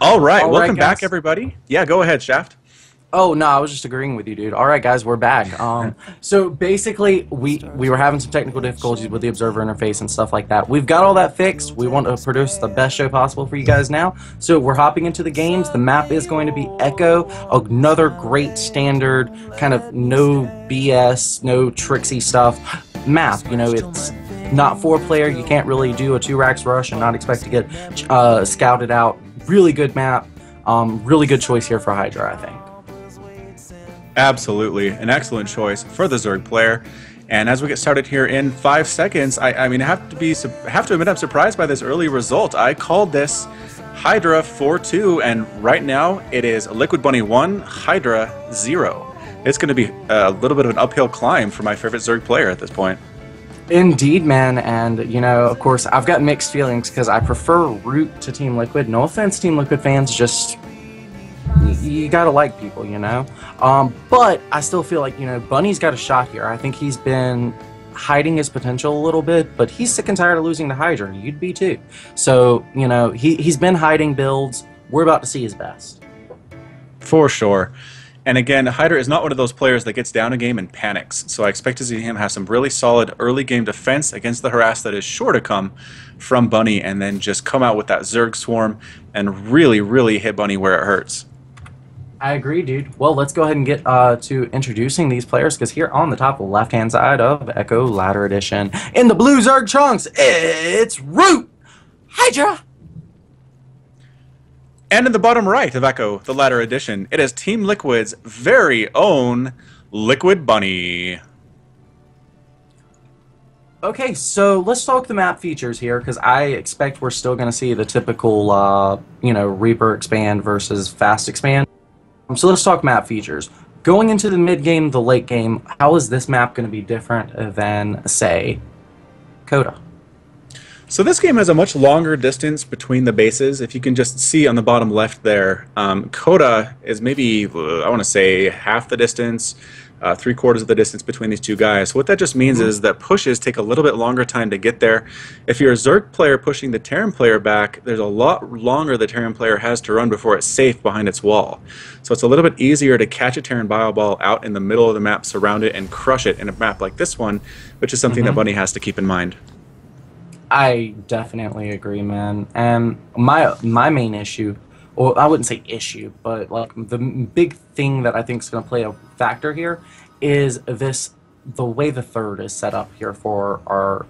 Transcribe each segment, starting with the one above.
All right, All right, welcome back, guys. everybody. Yeah, go ahead, Shaft. Oh no, I was just agreeing with you, dude. All right, guys, we're back. So basically, we were having some technical difficulties with the observer interface and stuff like that. We've got all that fixed. We want to produce the best show possible for you guys now. So we're hopping into the games. The map is going to be Echo, another great standard kind of no BS, no tricksy stuff map. You know, it's not four-player. You can't really do a two-racks rush and not expect to get scouted out. Really good map. Really good choice here for Hydra, I think. Absolutely, an excellent choice for the Zerg player. And as we get started here in 5 seconds, I mean, I have to admit I'm surprised by this early result. I called this Hydra 4-2, and right now it is LiquidBunny 1, Hydra 0. It's going to be a little bit of an uphill climb for my favorite Zerg player at this point. Indeed, man, and you know, of course, I've got mixed feelings because I prefer Root to Team Liquid. No offense, Team Liquid fans, just you gotta like people, you know. But I still feel like, you know, Bunny's got a shot here. I think he's been hiding his potential a little bit, but he's sick and tired of losing to Hydra. You'd be too. So, you know, he's been hiding builds. We're about to see his best. For sure. And again, Hydra is not one of those players that gets down a game and panics. So I expect to see him have some really solid early game defense against the harass that is sure to come from Bunny, and then just come out with that Zerg swarm and really, really hit Bunny where it hurts. I agree, dude. Well, let's go ahead and get to introducing these players, because here on the top left-hand side of Echo Ladder Edition, in the blue Zerg chunks, it's ROOTHydra! And in the bottom right of Echo, the Ladder Edition, it is Team Liquid's very own LiquidBunny. Okay, so let's talk the map features here, because I expect we're still going to see the typical, you know, Reaper expand versus fast expand. So let's talk map features. Going into the mid game, the late game, how is this map going to be different than, say, Coda? So this game has a much longer distance between the bases. If you can just see on the bottom left there, Coda is maybe, I want to say, half the distance, 3/4 of the distance between these two guys. So what that just means is that pushes take a little bit longer time to get there. If you're a Zerg player pushing the Terran player back, there's a lot longer the Terran player has to run before it's safe behind its wall. So it's a little bit easier to catch a Terran bio ball out in the middle of the map, surround it, and crush it in a map like this one, which is something that Bunny has to keep in mind. I definitely agree, man. And my main issue, or I wouldn't say issue, but like the big thing that I think is going to play a factor here is the way the third is set up here for our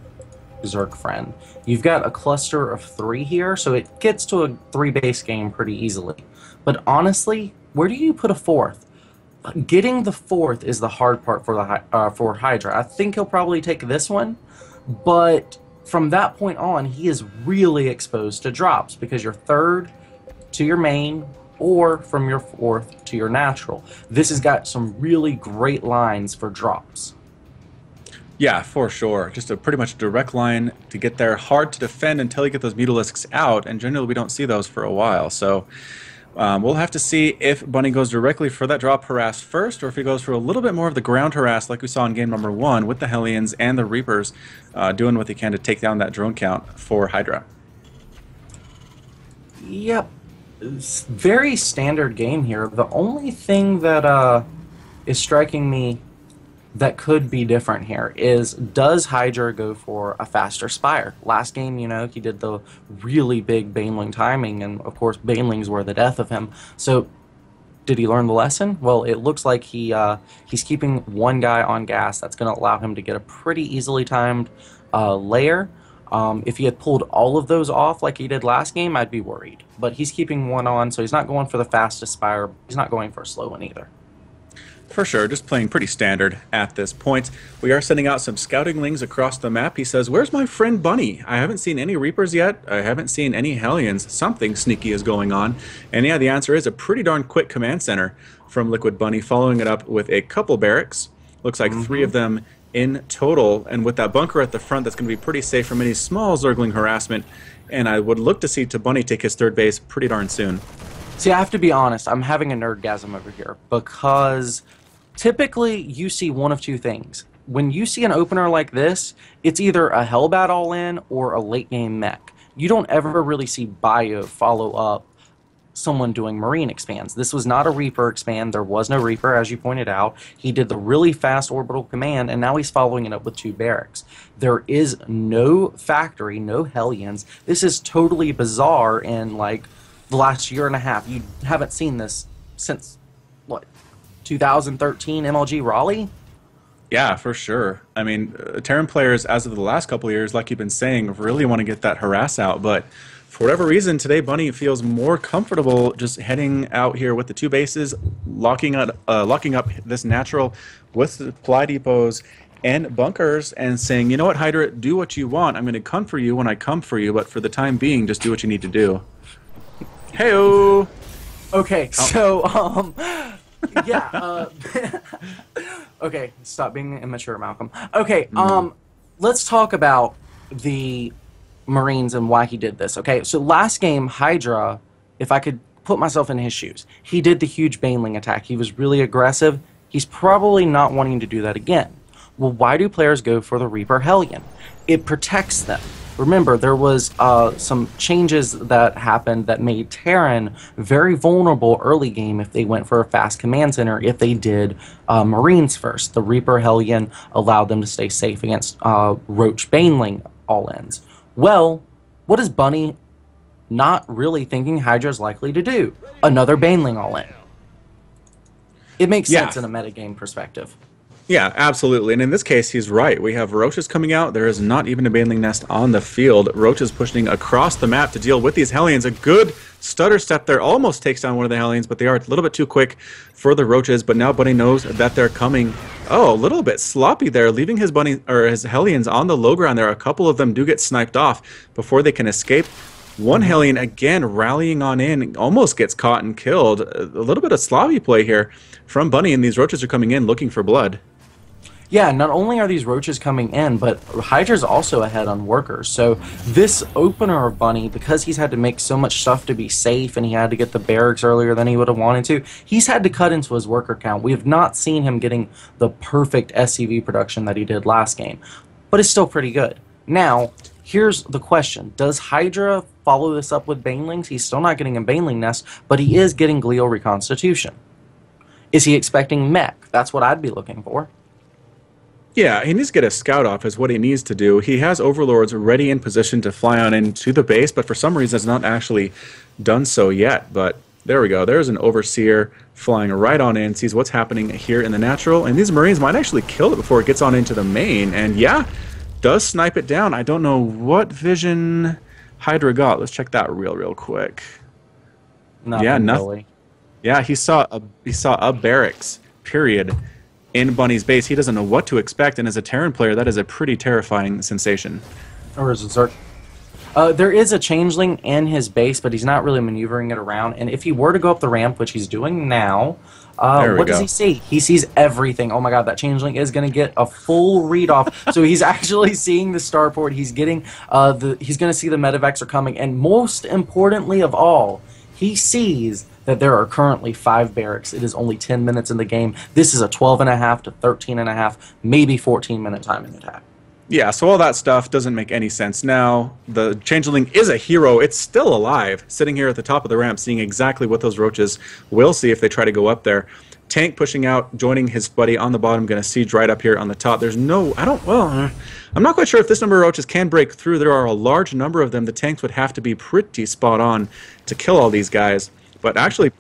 Zerg friend. You've got a cluster of 3 here, so it gets to a 3 base game pretty easily. But honestly, where do you put a 4th? Getting the 4th is the hard part for the for Hydra. I think he'll probably take this one, but from that point on, he is really exposed to drops, because your 3rd to your main, or from your 4th to your natural. This has got some really great lines for drops. Yeah, for sure. Just a pretty much direct line to get there. Hard to defend until you get those Mutalisks out, and generally we don't see those for a while. So we'll have to see if Bunny goes directly for that drop harass first, or if he goes for a little bit more of the ground harass like we saw in game number 1 with the Hellions and the Reapers doing what they can to take down that drone count for Hydra. Yep. It's very standard game here. The only thing that is striking me that could be different here is, does Hydra go for a faster Spire? Last game, you know, he did the really big Baneling timing, and of course Banelings were the death of him. So did he learn the lesson? Well, it looks like he's keeping one guy on gas. That's going to allow him to get a pretty easily timed layer. If he had pulled all of those off like he did last game, I'd be worried. But he's keeping one on, so he's not going for the fastest Spire. He's not going for a slow one either. For sure, just playing pretty standard at this point. We are sending out some scouting lings across the map. He says, "Where's my friend Bunny? I haven't seen any Reapers yet. I haven't seen any Hellions. Something sneaky is going on." And yeah, the answer is a pretty darn quick command center from LiquidBunny, following it up with a couple barracks. Looks like 3 of them in total, and with that bunker at the front, that's going to be pretty safe from any small Zergling harassment. And I would look to see Bunny take his 3rd base pretty darn soon. See, I have to be honest. I'm having a nerdgasm over here, because typically you see one of 2 things. When you see an opener like this, it's either a Hellbat all-in or a late-game mech. You don't ever really see Bio follow up someone doing Marine expands. This was not a Reaper expand. There was no Reaper, as you pointed out. He did the really fast orbital command, and now he's following it up with 2 barracks. There is no factory, no Hellions. This is totally bizarre in, like, the last year and a half. You haven't seen this since, what, 2013 MLG Raleigh? Yeah, for sure. I mean, Terran players, as of the last couple of years, like you've been saying, really want to get that harass out, but for whatever reason, today Bunny feels more comfortable just heading out here with the 2 bases, locking up this natural with supply depots and bunkers, and saying, you know what, Hydra, do what you want. I'm going to come for you when I come for you, but for the time being, just do what you need to do. Hey-o! Okay, so, yeah, okay, stop being immature, Malcolm. Okay, let's talk about the Marines and why he did this. Okay, so last game, Hydra, if I could put myself in his shoes, he did the huge Baneling attack. He was really aggressive. He's probably not wanting to do that again. Well, why do players go for the Reaper Hellion? It protects them. Remember, there was some changes that happened that made Terran very vulnerable early game if they went for a fast command center, if they did Marines first. The Reaper Hellion allowed them to stay safe against Roach Baneling all-ins. Well, what is Bunny not really thinking Hydra's likely to do? Another Baneling all-in. It makes sense in a metagame perspective. Yeah, absolutely. And in this case, he's right. We have roaches coming out. There is not even a Baneling nest on the field. Roaches pushing across the map to deal with these Hellions. A good stutter step there. Almost takes down one of the Hellions, but they are a little bit too quick for the roaches. But now Bunny knows that they're coming. Oh, a little bit sloppy there, leaving his his Hellions on the low ground there. A couple of them do get sniped off before they can escape. One Hellion, again, rallying on in, almost gets caught and killed. A little bit of sloppy play here from Bunny, and these roaches are coming in looking for blood. Yeah, not only are these roaches coming in, but Hydra's also ahead on workers. So this opener of Bunny, because he's had to make so much stuff to be safe and he had to get the barracks earlier than he would have wanted to, he's had to cut into his worker count. We have not seen him getting the perfect SCV production that he did last game, but it's still pretty good. Now, here's the question. Does Hydra follow this up with Banelings? He's still not getting a Baneling nest, but he is getting Glial Reconstitution. Is he expecting mech? That's what I'd be looking for. Yeah, he needs to get a scout off is what he needs to do. He has overlords ready in position to fly on into the base, but for some reason has not actually done so yet. But there we go. There's an overseer flying right on in, sees what's happening here in the natural, and these Marines might actually kill it before it gets on into the main. And yeah, does snipe it down. I don't know what vision Hydra got. Let's check that real quick. Nothing really. Yeah, he saw a barracks, period, in Bunny's base. He doesn't know what to expect, and as a Terran player, that is a pretty terrifying sensation. Or is it Zerg? There is a changeling in his base, but he's not really maneuvering it around. And if he were to go up the ramp, which he's doing now, what does he see? He sees everything. Oh my god, that changeling is going to get a full read off. So he's actually seeing the starport. He's getting he's going to see the medevacs are coming, and most importantly of all, he sees that there are currently 5 barracks. It is only 10 minutes in the game. This is a 12.5 to 13.5, maybe 14-minute timing attack. Yeah, so all that stuff doesn't make any sense now. The Changeling is a hero. It's still alive, sitting here at the top of the ramp, seeing exactly what those roaches will see if they try to go up there. Tank pushing out, joining his buddy on the bottom, going to siege right up here on the top. There's no, I'm not quite sure if this number of roaches can break through. There are a large number of them. The tanks would have to be pretty spot on to kill all these guys. But actually,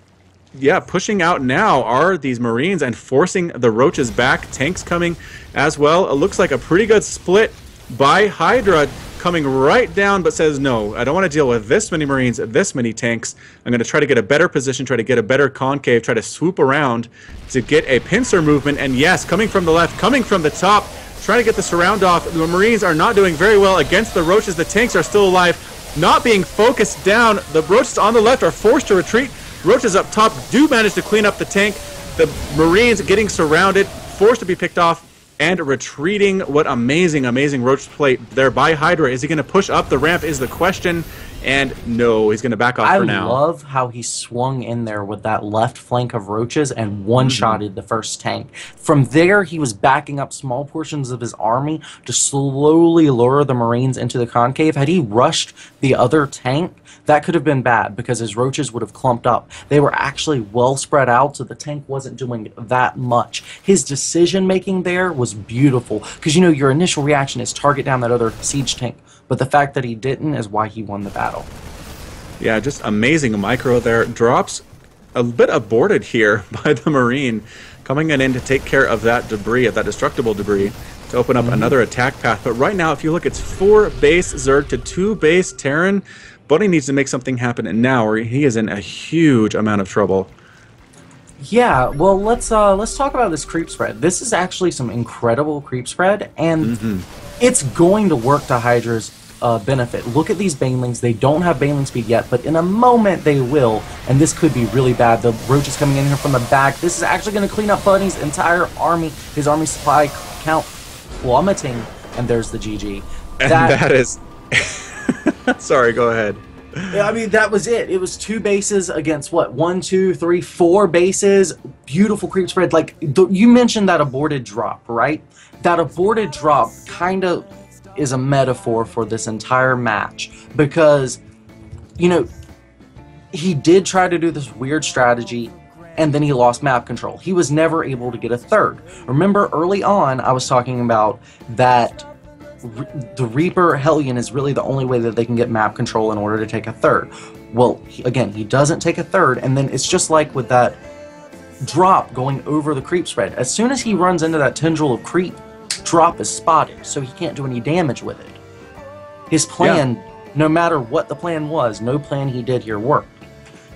yeah, pushing out now are these Marines and forcing the roaches back. Tanks coming as well. It looks like a pretty good split by Hydra, coming right down, but says, no, I don't want to deal with this many Marines, this many tanks. I'm going to try to get a better position, try to get a better concave, try to swoop around to get a pincer movement. And yes, coming from the left, coming from the top, trying to get the surround off. The Marines are not doing very well against the roaches. The tanks are still alive, not being focused down. The roaches on the left are forced to retreat. Roaches up top do manage to clean up the tank. The Marines getting surrounded, forced to be picked off, and retreating. What amazing roach play there by Hydra. Is he going to push up the ramp is the question. And no, he's going to back off I for now. love how he swung in there with that left flank of roaches and one-shotted the first tank. From there, he was backing up small portions of his army to slowly lure the Marines into the concave. Had he rushed the other tank, that could have been bad because his roaches would have clumped up. They were actually well spread out, so the tank wasn't doing that much. His decision-making there was beautiful because, you know, your initial reaction is target down that other siege tank. But the fact that he didn't is why he won the battle. Yeah, just amazing micro there. Drops a bit aborted here by the Marine, coming in to take care of that debris, of that destructible debris, to open up another attack path. But right now, if you look, it's 4 base Zerg to 2 base Terran. Bunny needs to make something happen now, or he is in a huge amount of trouble. Yeah, well, let's talk about this creep spread. This is actually some incredible creep spread, and it's going to work to Hydra's benefit. Look at these banelings. They don't have baneling speed yet, but in a moment they will, and this could be really bad. The roach is coming in here from the back. This is actually going to clean up Bunny's entire army. His army supply count plummeting, and there's the GG. And that is... Sorry, go ahead. I mean, that was it. It was 2 bases against, what, 1, 2, 3, 4 bases. Beautiful creep spread. Like, you mentioned that aborted drop, right? That aborted drop kind of is a metaphor for this entire match because, you know, he did try to do this weird strategy and then he lost map control. He was never able to get a third. Remember early on I was talking about that the Reaper Hellion is really the only way that they can get map control in order to take a third. Well, again, he doesn't take a third, and then it's just like with that drop going over the creep spread. As soon as he runs into that tendril of creep, drop is spotted, so he can't do any damage with it. His plan, no matter what the plan was, no plan he did here worked.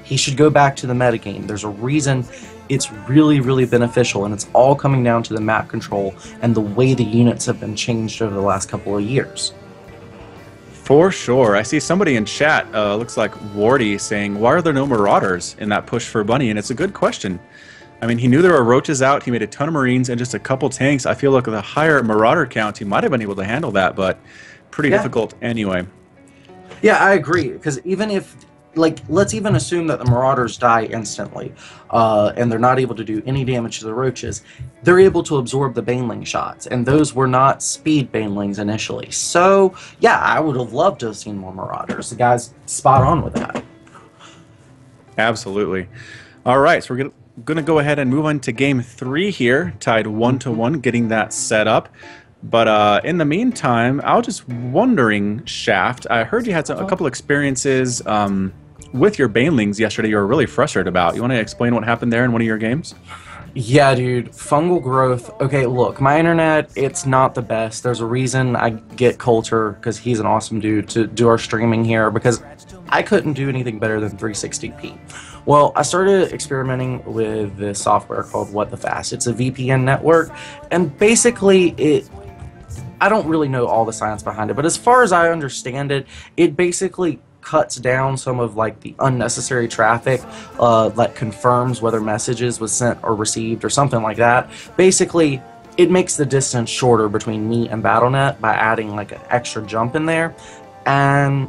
He should go back to the metagame. There's a reason it's really, really beneficial, and it's all coming down to the map control and the way the units have been changed over the last couple of years. For sure. I see somebody in chat, looks like Wardy, saying, why are there no Marauders in that push for Bunny? And it's a good question. I mean, he knew there were roaches out, he made a ton of Marines and just a couple tanks. I feel like with a higher Marauder count, he might have been able to handle that, but pretty difficult anyway. Yeah, I agree, because even if, like, let's even assume that the Marauders die instantly, and they're not able to do any damage to the roaches, they're able to absorb the baneling shots, and those were not speed banelings initially. So, yeah, I would have loved to have seen more Marauders. The guy's spot on with that. Absolutely. All right, so we're going to go ahead and move on to game 3 here, tied 1-1, getting that set up. But in the meantime, I was just wondering, Shaft, I heard you had a couple experiences with your banelings yesterday you were really frustrated about. You want to explain what happened there in one of your games? Yeah, dude. Fungal growth. Okay, look, my internet, it's not the best. There's a reason I get Coulter, because he's an awesome dude, to do our streaming here, because I couldn't do anything better than 360p. Well, I started experimenting with this software called What the Fast. It's a VPN network, and basically I don't really know all the science behind it, but as far as I understand it, it basically cuts down some of like the unnecessary traffic that confirms whether messages was sent or received or something like that. Basically, it makes the distance shorter between me and BattleNet by adding like an extra jump in there, and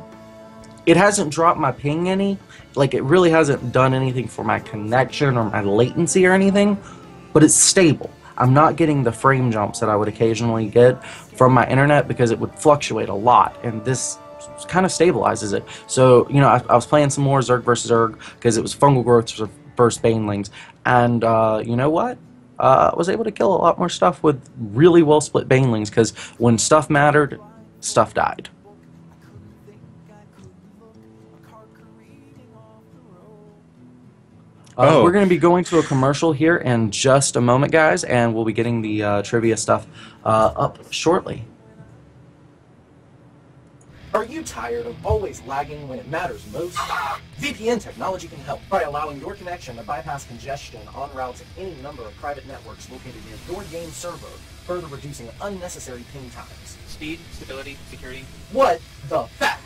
it hasn't dropped my ping any. Like, it really hasn't done anything for my connection or my latency or anything, but it's stable. I'm not getting the frame jumps that I would occasionally get from my internet because it would fluctuate a lot, and this kind of stabilizes it. So, you know, I was playing some more Zerg versus Zerg because it was fungal growth versus banelings, and you know what? I was able to kill a lot more stuff with really well split banelings because when stuff mattered, stuff died. We're going to be going to a commercial here in just a moment, guys, and we'll be getting the trivia stuff up shortly. Are you tired of always lagging when it matters most? VPN technology can help by allowing your connection to bypass congestion on routes at any number of private networks located near your game server, further reducing unnecessary ping times. Speed, stability, security. What the fact?